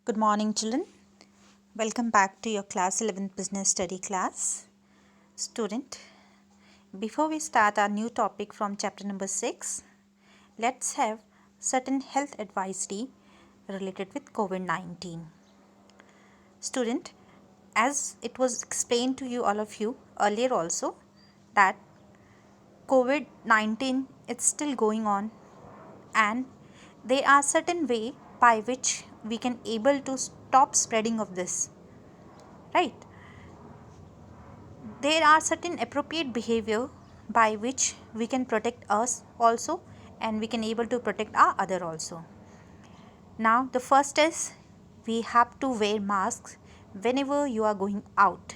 Good morning, children. Welcome back to your class 11 business study class. Student, before we start our new topic from chapter number 6, let's have certain health advisory related with COVID-19. Student, as it was explained to you, all of you, earlier also, that COVID-19 is still going on and there are certain way by which we can able to stop spreading of this, right? There are certain appropriate behavior by which we can protect us also and we can able to protect our other also. Now the first is we have to wear masks whenever you are going out,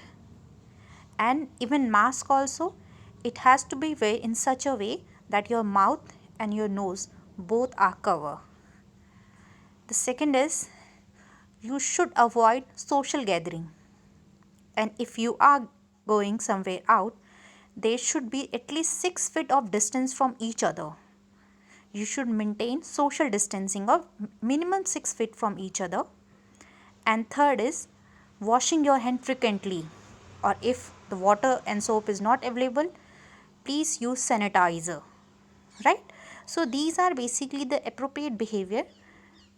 and even mask also it has to be wear in such a way that your mouth and your nose both are covered. The second is you should avoid social gathering, and if you are going somewhere out, there should be at least 6 feet of distance from each other. You should maintain social distancing of minimum 6 feet from each other. And third is washing your hand frequently, or if the water and soap is not available, please use sanitizer, right? So these are basically the appropriate behavior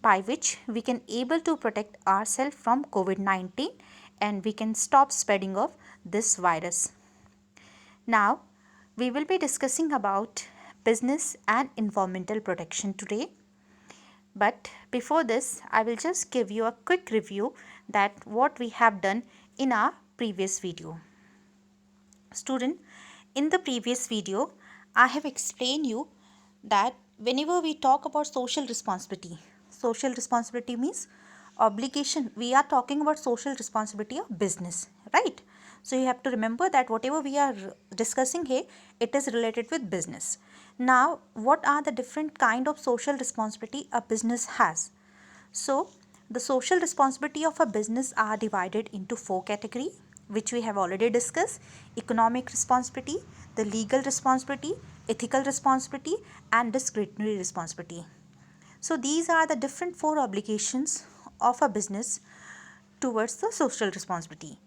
by which we can able to protect ourselves from COVID-19 and we can stop spreading of this virus. Now we will be discussing about business and environmental protection today. But before this, I will just give you a quick review that what we have done in our previous video. Student, in the previous video, I have explained you that whenever we talk about social responsibility means obligation. We are talking about social responsibility of business, right? So you have to remember that whatever we are discussing here, it is related with business. Now, what are the different kind of social responsibility a business has? So, the social responsibility of a business are divided into 4 categories, which we have already discussed: economic responsibility, the legal responsibility, ethical responsibility, and discretionary responsibility. So these are the different 4 obligations of a business towards the social responsibility.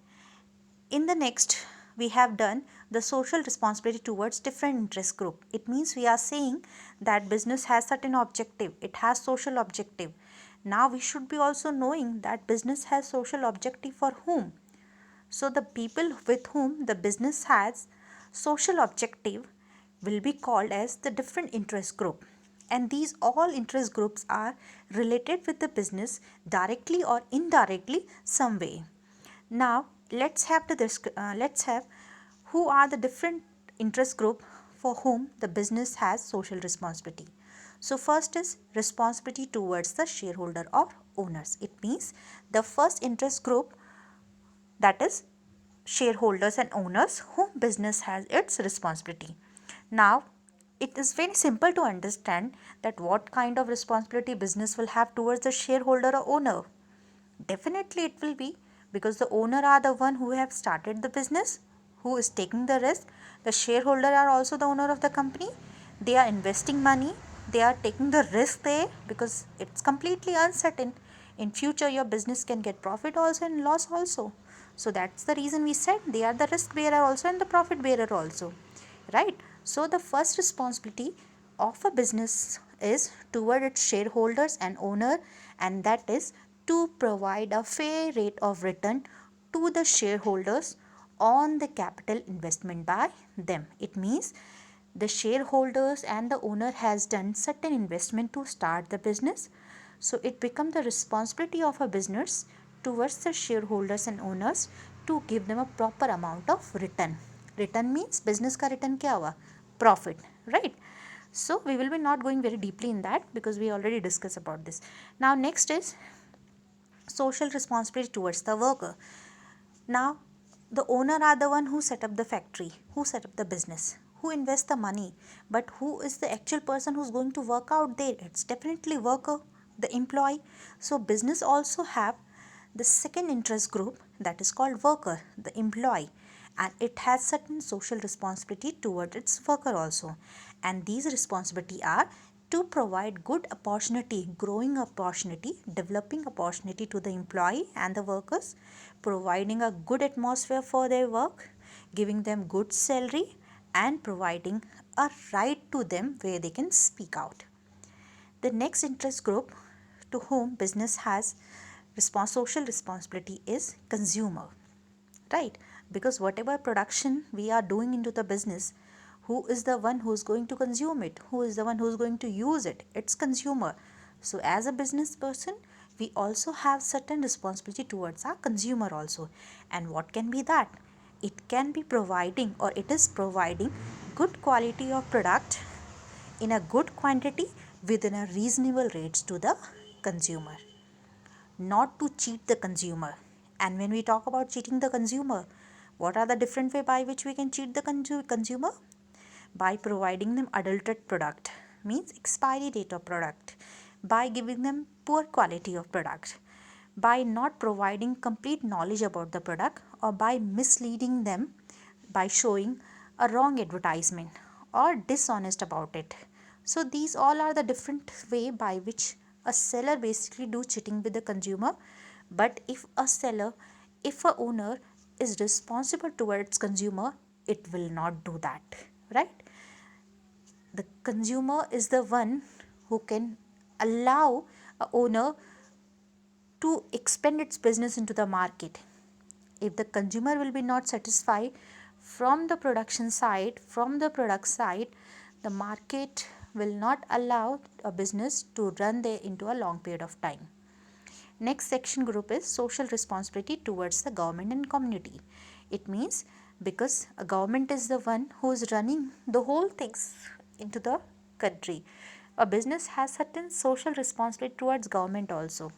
In the next, we have done the social responsibility towards different interest group. It means we are saying that business has certain objective, it has social objective. Now we should be also knowing that business has social objective for whom. So the people with whom the business has social objective will be called as the different interest group, and these all interest groups are related with the business directly or indirectly some way. Now let's have who are the different interest group for whom the business has social responsibility. So first is responsibility towards the shareholder or owners. It means the first interest group, that is shareholders and owners whom business has its responsibility. Now it is very simple to understand that what kind of responsibility business will have towards the shareholder or owner. Definitely it will be, because the owner are the one who have started the business, who is taking the risk. The shareholder are also the owner of the company. They are investing money. They are taking the risk there because it's completely uncertain. In future your business can get profit also and loss also. So that's the reason we said they are the risk bearer also and the profit bearer also, right? So the first responsibility of a business is toward its shareholders and owner, and that is to provide a fair rate of return to the shareholders on the capital investment by them. It means the shareholders and the owner has done certain investment to start the business, so it becomes the responsibility of a business towards the shareholders and owners to give them a proper amount of return. Return means business का return क्या हुआ? Profit, right? So we will be not going very deeply in that because we already discussed about this. Now next is social responsibility towards the worker. Now the owner are the one who set up the factory, who set up the business, who invest the money, but who is the actual person who's going to work out there? It's definitely worker, the employee. So business also have the second interest group, that is called worker, the employee, and it has certain social responsibility toward its worker also. And these responsibility are to provide good opportunity, growing opportunity, developing opportunity to the employee and the workers, providing a good atmosphere for their work, giving them good salary, and providing a right to them where they can speak out. The next interest group to whom business has social responsibility is consumer, right? Because whatever production we are doing into the business, who is the one who is going to consume it, who is the one who is going to use it? It's consumer. So as a business person, we also have certain responsibility towards our consumer also. And what can be that? It can be providing, or it is providing, good quality of product in a good quantity within a reasonable rates to the consumer, not to cheat the consumer. And when we talk about cheating the consumer, what are the different way by which we can cheat the consumer? By providing them adulterated product, means expiry date of product, by giving them poor quality of product, by not providing complete knowledge about the product, or by misleading them by showing a wrong advertisement or dishonest about it. So these all are the different way by which a seller basically do cheating with the consumer. But if a owner is responsible towards consumer, it will not do that, right? The consumer is the one who can allow a owner to expand its business into the market. If the consumer will be not satisfied from the production side, from the product side, the market will not allow a business to run there into a long period of time. Next section group is social responsibility towards the government and community. It means because a government is the one who is running the whole things into the country. A business has certain social responsibility towards government also.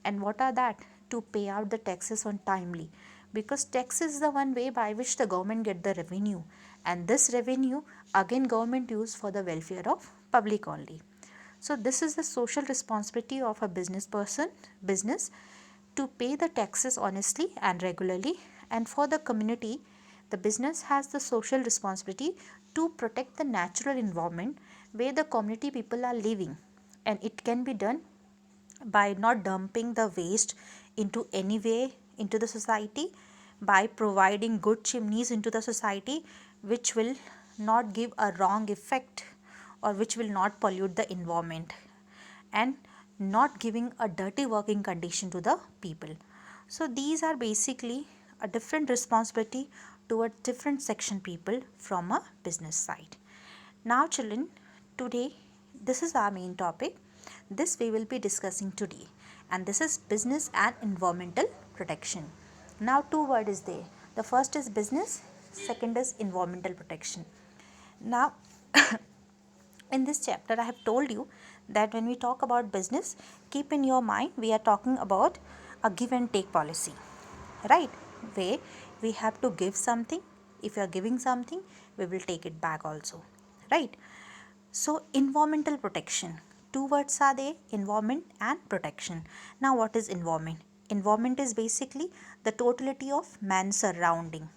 And what are that? To pay out the taxes on timely, because tax is the one way by which the government get the revenue, and this revenue again government use for the welfare of public only. So this is the social responsibility of a business to pay the taxes honestly and regularly. And for the community, the business has the social responsibility to protect the natural environment where the community people are living, and it can be done by not dumping the waste into any way into the society, by providing good chimneys into the society which will not give a wrong effect or which will not pollute the environment, and not giving a dirty working condition to the people. So these are basically a different responsibility toward different section people from a business side. Now children, today this is our main topic. This we will be discussing today, and this is business and environmental protection. Now two words is there. The first is business, second is environmental protection. Now in this chapter I have told you that when we talk about business, keep in your mind we are talking about a give and take policy, right? Where we have to give something, if you are giving something, we will take it back also, right? So environmental protection, two words are there, environment and protection. Now what is environment? Environment is basically the totality of man's surrounding,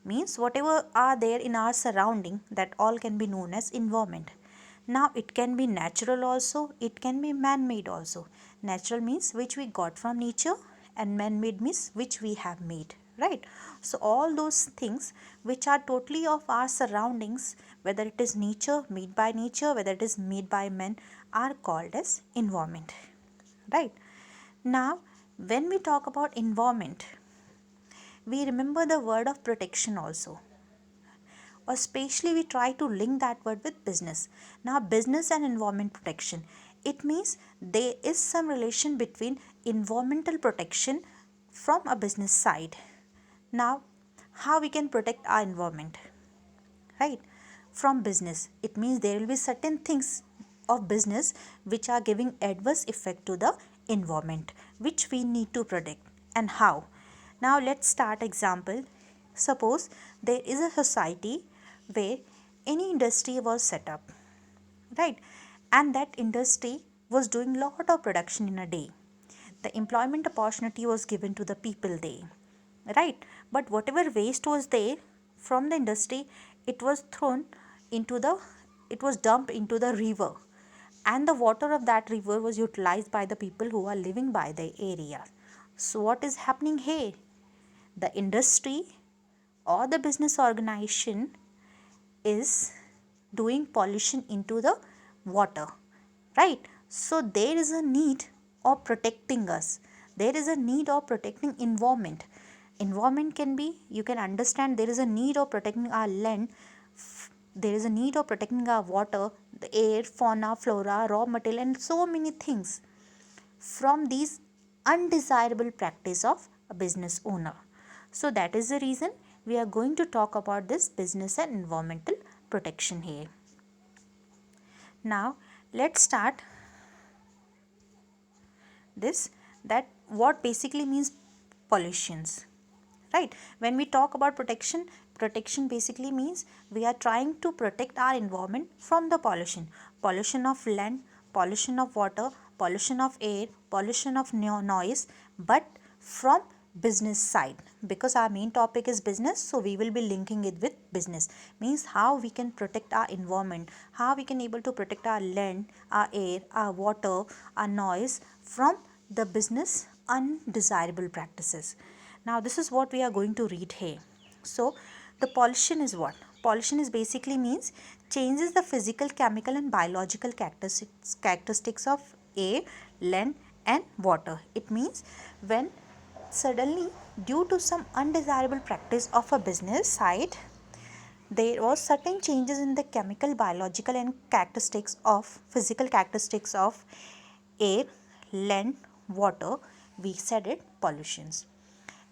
means whatever are there in our surrounding, that all can be known as environment. Now it can be natural also, it can be man-made also. Natural means which we got from nature, and man-made means which we have made, right? So all those things which are totally of our surroundings, whether it is nature, made by nature, whether it is made by men, are called as environment, right? Now when we talk about environment, we remember the word of protection also, or especially we try to link that word with business. Now business and environment protection, it means there is some relation between environmental protection from a business side. Now how we can protect our environment, right? From business, it means there will be certain things of business which are giving adverse effect to the environment, which we need to protect. And how? Now let's start example. Suppose there is a society where any industry was set up, right? And that industry was doing lot of production in a day. The employment opportunity was given to the people there, right? But whatever waste was there from the industry, it was thrown into the, it was dumped into the river, and the water of that river was utilized by the people who are living by the area. So what is happening here? The industry or the business organization is doing pollution into the water, right? So there is a need of protecting us. There is a need of protecting environment. Environment can be, you can understand, there is a need of protecting our land. There is a need of protecting our water, the air, fauna, flora, raw material, and so many things from these undesirable practice of a business owner. So that is the reason we are going to talk about this business and environmental protection here. Now let's start this, that what basically means pollutions, right? When we talk about protection basically means we are trying to protect our environment from the pollution of land, pollution of water, pollution of air, pollution of noise, but from business side, because our main topic is business, so we will be linking it with business. Means how we can protect our environment, how we can able to protect our land, our air, our water, our noise from the business undesirable practices. Now this is what we are going to read here. So the pollution is what? Pollution is basically means changes the physical, chemical and biological characteristics of air, land and water. It means when suddenly, due to some undesirable practice of a business side, there was certain changes in the chemical, biological and characteristics of physical characteristics of air, land, water. We said it pollutions.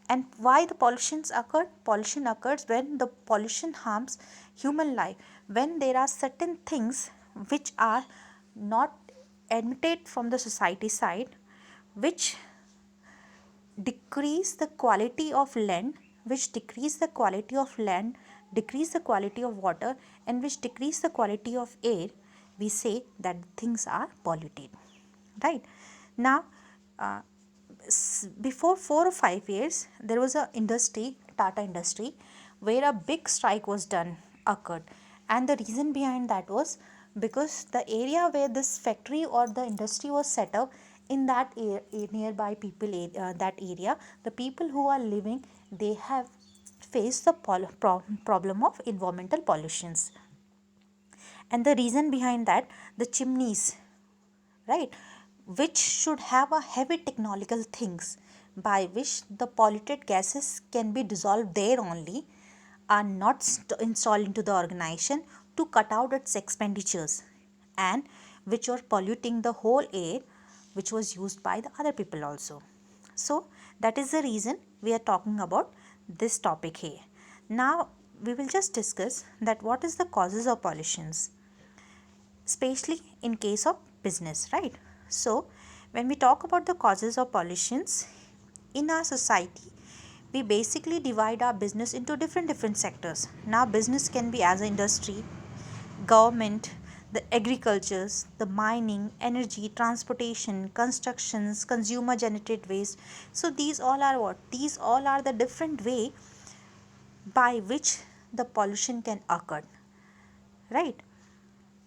And why the pollutions occur? Pollution occurs when the pollution harms human life, when there are certain things which are not admitted from the society side, which decrease the quality of land, which decrease the quality of land, decrease the quality of water, and which decrease the quality of air. We say that things are polluted, right? Now before 4 or 5 years there was a industry, Tata industry, where a big strike was done, occurred, and the reason behind that was because the area where this factory or the industry was set up, in that nearby people that area, the people who are living, they have faced the problem of environmental pollutions. And the reason behind that, the chimneys, right, which should have a heavy technological things by which the polluted gases can be dissolved there only, are not installed into the organization to cut out its expenditures, and which are polluting the whole air which was used by the other people also. So that is the reason we are talking about this topic here. Now we will just discuss that what is the causes of pollutions, especially in case of business, right? So when we talk about the causes of pollutions in our society, we basically divide our business into different sectors. Now business can be as an industry, government, the agricultures, the mining, energy, transportation, constructions, consumer generated waste. So these all are what? These all are the different way by which the pollution can occur, right?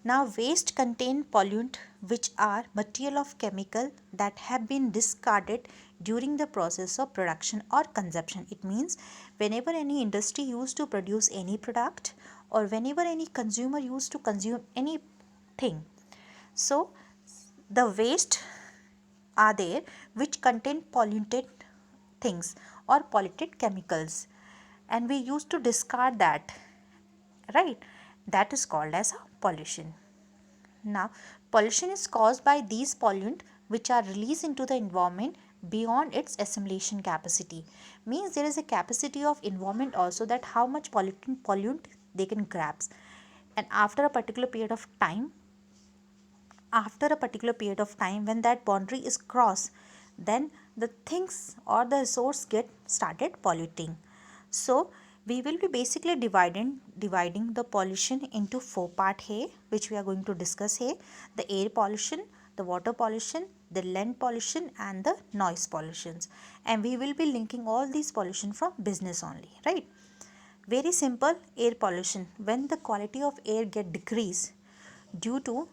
Now waste contain pollutant which are material of chemical that have been discarded during the process of production or consumption. It means whenever any industry used to produce any product, or whenever any consumer used to consume anything, so the waste are there which contain polluted things or polluted chemicals, and we used to discard that, right? That is called as a pollution. Now pollution is caused by these pollutants which are released into the environment beyond its assimilation capacity. Means there is a capacity of environment also, that how much pollutant they can grasp, and after a particular period of time, when that boundary is crossed, then the things or the resource get started polluting. So we will be basically dividing the pollution into 4 part here, which we are going to discuss here: the air pollution, the water pollution, the land pollution and the noise pollutions. And we will be linking all these pollution from business only, right? Very simple. Air pollution, when the quality of air get decreased due to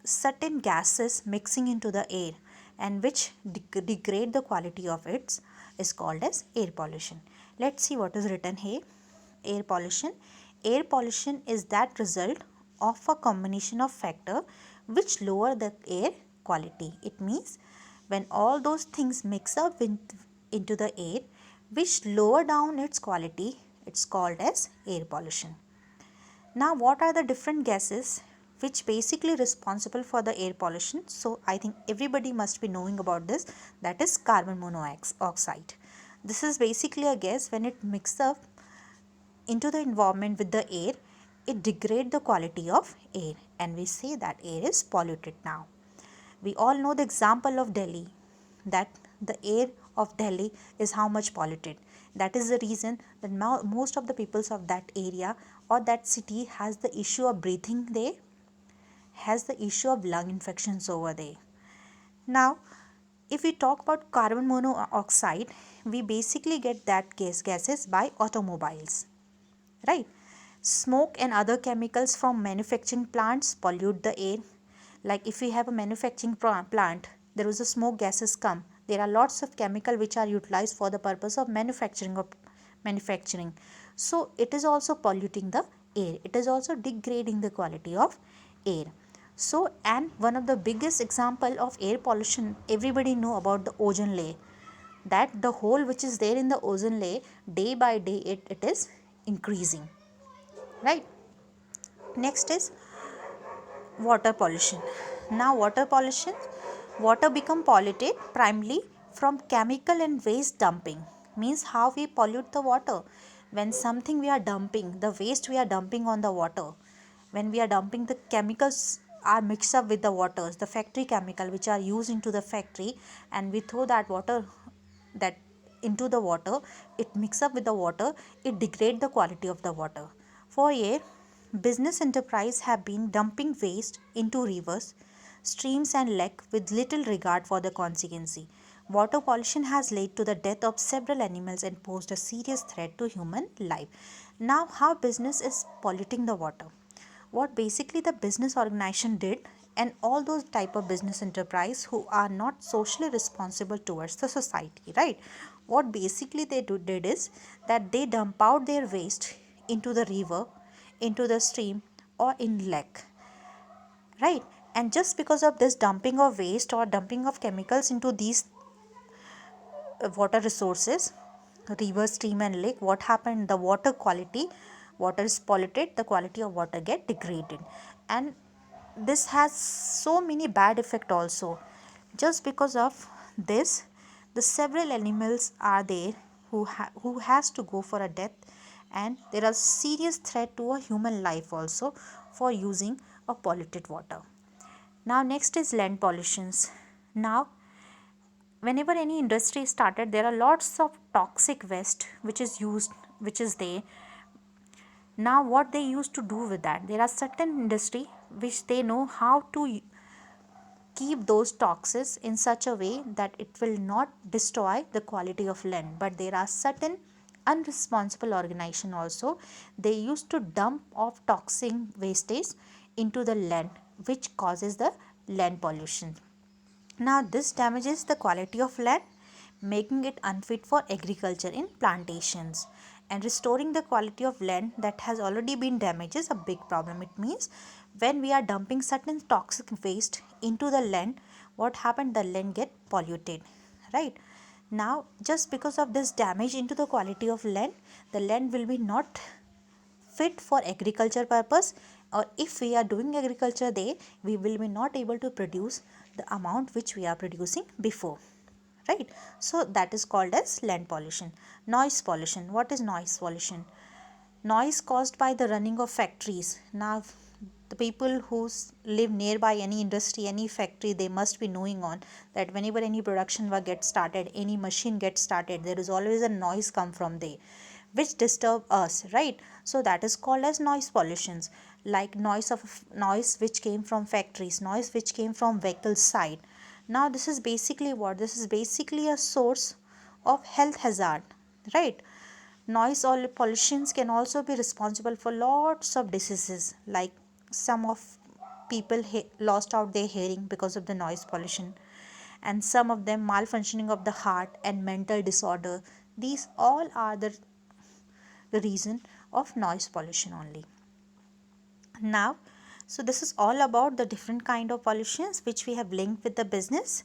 certain gases mixing into the air and which degrade the quality of it is called as air pollution. Let's see what is written here. Air pollution. Air pollution is that result of a combination of factor which lower the air quality. It means when all those things mix up into the air which lower down its quality, it's called as air pollution. Now what are the different gases which basically responsible for the air pollution? So I think everybody must be knowing about this, that is carbon monoxide. This is basically a gas. When it mixes up into the environment with the air, it degrades the quality of air and we say that air is polluted now. We all know the example of Delhi, that the air of Delhi is how much polluted. That is the reason that most of the peoples of that area or that city has the issue of breathing there, has the issue of lung infections over there. Now, if we talk about carbon monoxide, we basically get that gases by automobiles, right? Smoke and other chemicals from manufacturing plants pollute the air. Like if we have a manufacturing plant, there is a smoke gases come. There are lots of chemical which are utilized for the purpose of manufacturing. So it is also polluting the air. It is also degrading the quality of air. So, and one of the biggest example of air pollution, everybody know about the ozone layer, that the hole which is there in the ozone layer, day by day it is increasing, right? Next is water pollution. Now water become polluted primarily from chemical and waste dumping. Means how we pollute the water. When something we are dumping, the waste we are dumping on the water, when we are dumping the chemicals are mixed up with the waters, the factory chemical which are used into the factory, and we throw that water that into the water, it mix up with the water, it degrade the quality of the water. For a business enterprise have been dumping waste into rivers, streams and lakes with little regard for the consequence. Water pollution has led to the death of several animals and posed a serious threat to human life. Now how business is polluting the water? What basically the business organization did, and all those type of business enterprise who are not socially responsible towards the society, right? What basically did is that they dump out their waste into the river, into the stream or in lake, right? And just because of this dumping of waste or dumping of chemicals into these water resources, river, stream and lake, what happened? The water quality, water is polluted, the quality of water get degraded, and this has so many bad effect also. Just because of this, the several animals are there who has to go for a death, and there are serious threat to a human life also for using a polluted water. Now next is land pollutions. Now whenever any industry started, there are lots of toxic waste which is there. Now what they used to do with that, there are certain industry which they know how to keep those toxins in such a way that it will not destroy the quality of land, but there are certain unresponsible organization also, they used to dump off toxic wastage into the land which causes the land pollution. Now this damages the quality of land, making it unfit for agriculture in plantations, and restoring the quality of land that has already been damaged is a big problem. It means when we are dumping certain toxic waste into the land, what happened? The land get polluted, right? Now just because of this damage into the quality of land, the land will be not fit for agriculture purpose, or if we are doing agriculture there, we will be not able to produce the amount which we are producing before, right? So that is called as land pollution. Noise pollution. What is noise pollution? Noise caused by the running of factories. Now the people who live nearby any industry, any factory, they must be knowing on that whenever any production work gets started, any machine gets started, there is always a noise come from there which disturb us, right? So that is called as noise pollutions. Like noise which came from factories, noise which came from vehicle side. Now this is basically what? This is basically a source of health hazard, right? Noise or pollutions can also be responsible for lots of diseases, like some of people lost out their hearing because of the noise pollution, and some of them malfunctioning of the heart and mental disorder. These all are the reason of noise pollution only. Now, so this is all about the different kind of pollutions which we have linked with the business.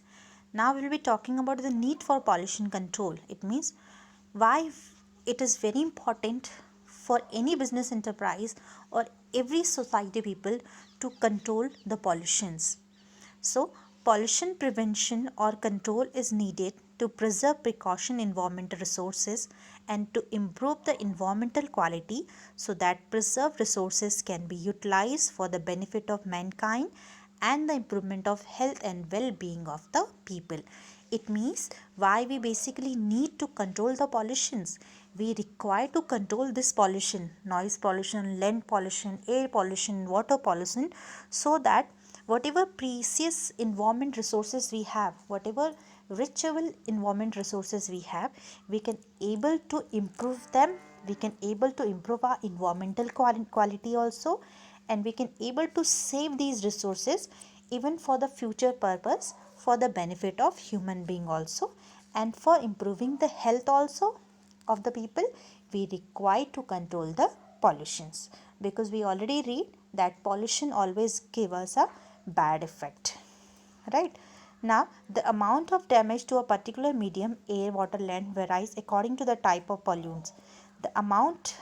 Now we will be talking about the need for pollution control. It means why it is very important for any business enterprise or every society people to control the pollutions. So, pollution prevention or control is needed to preserve precaution environmental resources and to improve the environmental quality so that preserved resources can be utilized for the benefit of mankind and the improvement of health and well-being of the people. It means why we basically need to control the pollutions. We require to control this pollution, noise pollution, land pollution, air pollution, water pollution, so that whatever precious environment resources we have, whatever reachable environment resources we have, we can able to improve them. We can able to improve our environmental quality also, and we can able to save these resources even for the future purpose, for the benefit of human being also, and for improving the health also of the people. We require to control the pollutions, because we already read that pollution always give us a bad effect, right? Now the amount of damage to a particular medium, air, water, land, varies according to the type of pollutants. The amount,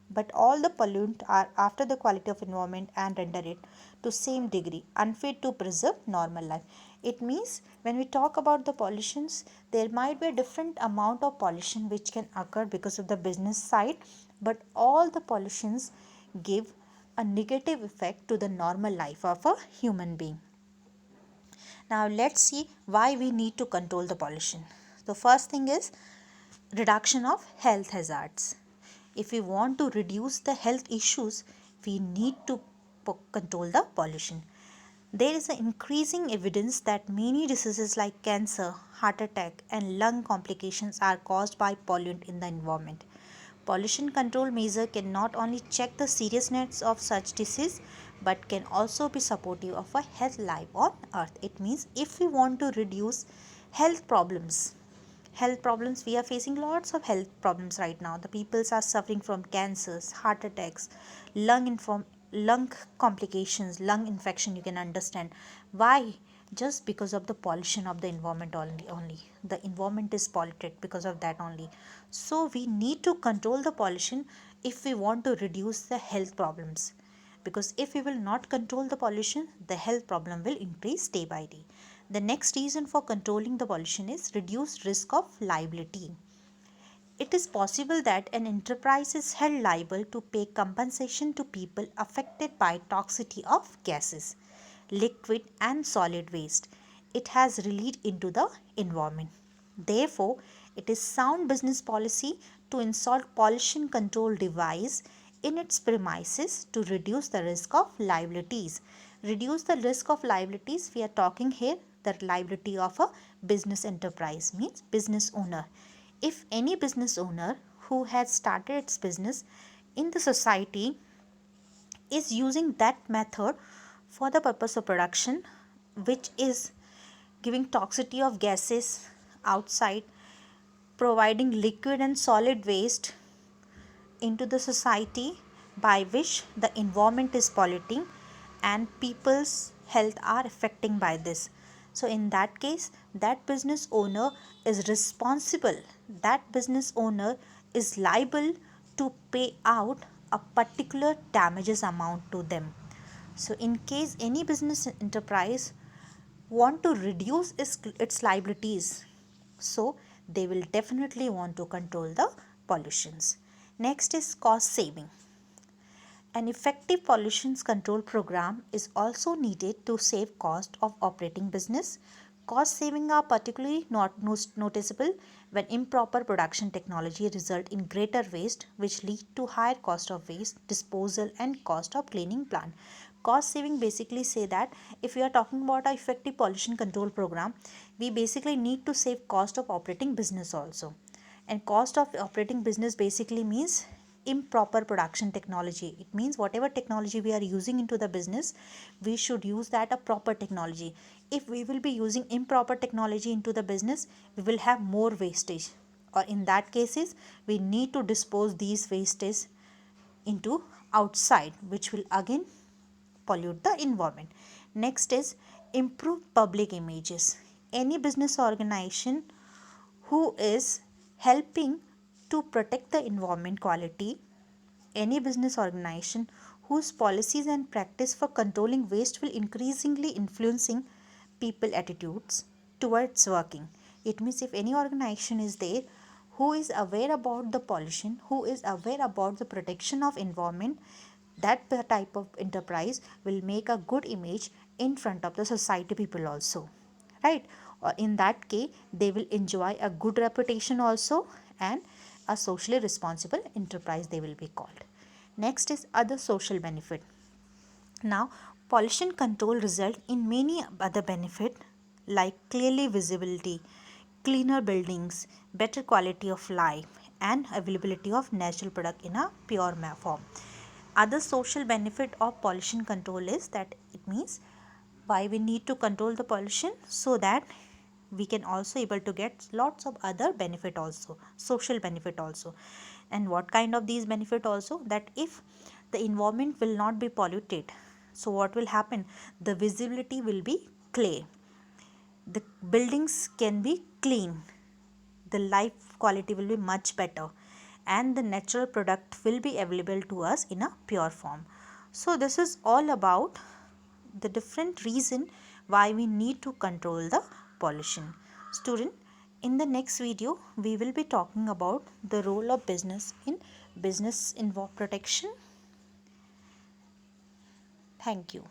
but all the pollutants are after the quality of environment and render it to same degree unfit to preserve normal life. It means when we talk about the pollutions, there might be a different amount of pollution which can occur because of the business side, but all the pollutions give a negative effect to the normal life of a human being. Now let's see why we need to control the pollution. The first thing is reduction of health hazards. If we want to reduce the health issues, we need to control the pollution. There is an increasing evidence that many diseases like cancer, heart attack, and lung complications are caused by pollutant in the environment. Pollution control measure can not only check the seriousness of such disease but can also be supportive of a health life on earth. It means if we want to reduce health problems, we are facing lots of health problems right now. The peoples are suffering from cancers, heart attacks, lung complications, lung infection. You can understand why. Just because of the pollution of the environment only. The environment is polluted because of that only. So we need to control the pollution if we want to reduce the health problems, because if we will not control the pollution, the health problem will increase day by day. The next reason for controlling the pollution is reduced risk of liability. It is possible that an enterprise is held liable to pay compensation to people affected by toxicity of gases, liquid and solid waste it has released into the environment. Therefore, it is sound business policy to install pollution control device in its premises to reduce the risk of liabilities. Reduce the risk of liabilities, we are talking here the liability of a business enterprise, means business owner. If any business owner who has started its business in the society is using that method for the purpose of production, which is giving toxicity of gases outside, providing liquid and solid waste into the society, by which the environment is polluting and people's health are affecting by this. So in that case, that business owner is responsible. That business owner is liable to pay out a particular damages amount to them. So in case any business enterprise want to reduce its liabilities, so they will definitely want to control the pollutions. Next is cost saving. An effective pollution control program is also needed to save cost of operating business. Cost saving are particularly not noticeable when improper production technology result in greater waste, which lead to higher cost of waste disposal and cost of cleaning plant. Cost saving basically say that if we are talking about a effective pollution control program, we basically need to save cost of operating business also. And cost of operating business basically means improper production technology. It means whatever technology we are using into the business, we should use that a proper technology. If we will be using improper technology into the business, we will have more wastage, or in that cases we need to dispose these wastage into outside, which will again pollute the environment. Next is improve public images. Any business organization who is helping to protect the environment quality, any business organization whose policies and practice for controlling waste will increasingly influencing people attitudes towards working. It means if any organization is there who is aware about the pollution, who is aware about the protection of environment, that type of enterprise will make a good image in front of the society people also, right? Or in that case they will enjoy a good reputation also, and a socially responsible enterprise they will be called. Next is other social benefit. Now, pollution control result in many other benefit like clearly visibility, cleaner buildings, better quality of life, and availability of natural product in a pure form. Other social benefit of pollution control is that it means why we need to control the pollution, so that we can also able to get lots of other benefit also, social benefit also. And what kind of these benefit also, that if the environment will not be polluted, so what will happen, the visibility will be clear, the buildings can be clean, the life quality will be much better, and the natural product will be available to us in a pure form. So this is all about the different reason why we need to control the pollution. Student, in the next video we will be talking about the role of business in business protection. Thank you.